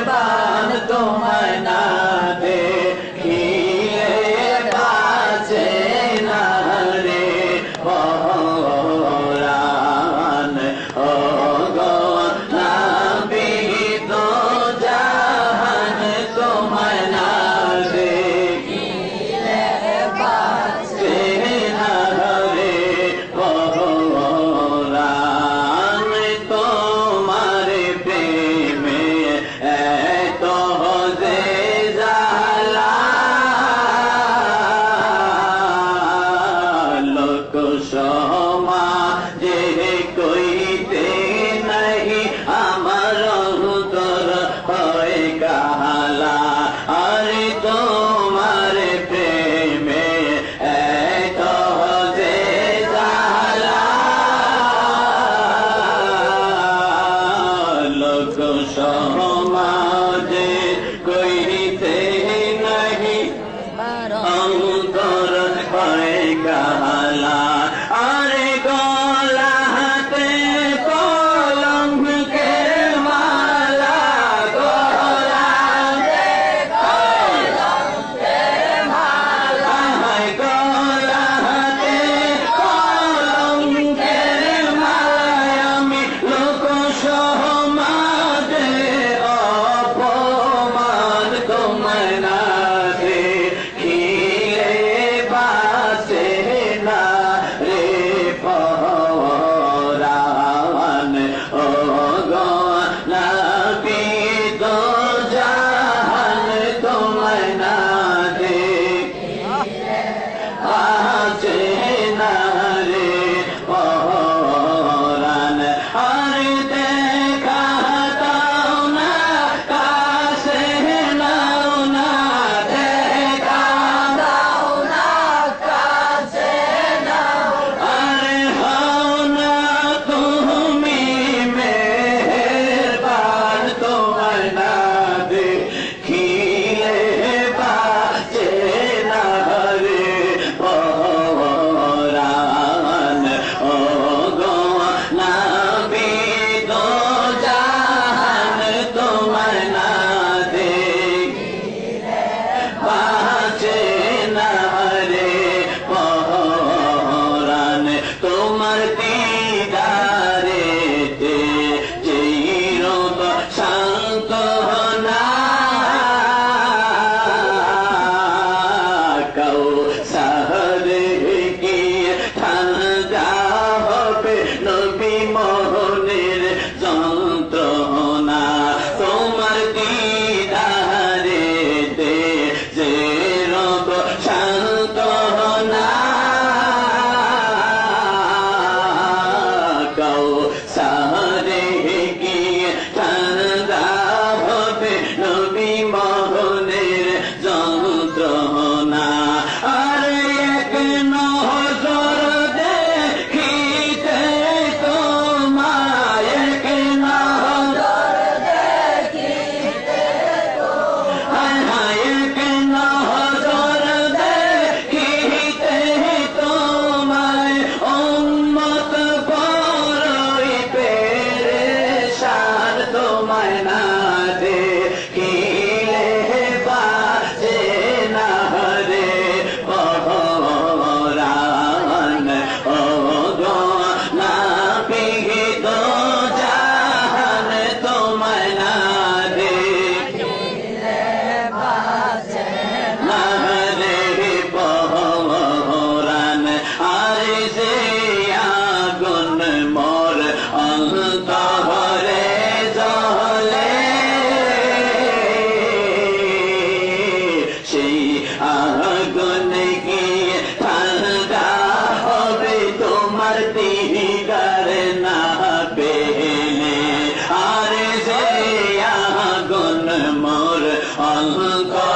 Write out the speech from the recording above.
বান তোমায় না দেখিলে বাঁচে না রে পরাণ ও গো নবী দো জাহান তোমায় না দেখিলে বাঁচে না রে পরাণ তোমার প্রেমে এত যে জ্বালা লোক সমাজে কইতে নাহি আমার অন্তর হয় কালা আরে তোমার প্রেমে এত যে জ্বালা লোক সমাজে কইতে নাহি অন্তর হয় কালা আরে গলা হাতে কলঙ্কের মালা গলা হাতে কলঙ্কের মালা গলা হাতে কলঙ্কের মালা আমি লোক সমাজে অপমান তোমায় না দেখিলে বাঁচে না রে পরাণ ও গো নবী দো জাহান তোমায় না দেখিলে বাঁচে না রে পরাণ আরে দেখা দাও না কাছে নাও না দেখা দাও না কাছে নাও আরে হও না তুমি মেহেরবান তোমায় না দেখিলে বাঁচে না রে পরাণ ও গো নবী দো জাহান তোমায় না দেখিলে বাঁচে না রে পরাণ তোমার দিদারেতে চিরব শান্ত না কাউসারে গিয়ে ঠান্ডা হবে নবী মোহনের যন্ত্রণা তোমার দিদারেতে যে রব শান্ত না কাউসারে গিয়ে ঠান্ডা হবে নবী মোহনের যন্ত্রণা আরে এক নজর দেখিতে তোমায় এক নজর দেখিতে তোমায় এক নজর দেখিতে তোমায় উম্মত বড়ই পেরেশান তোমায় না দেখিলে বাঁচে না রে পরাণ ও গো নবী দো জাহান তোমায় না দেখিলে বাঁচে না রে পরাণ আরে যে আগুন মোর অন্তরে জ্বলে সেই আগুন গিয়ে ঠান্ডা হবে তোমার দিদার না পেলে আরে যে আগুন মোর অন্তরে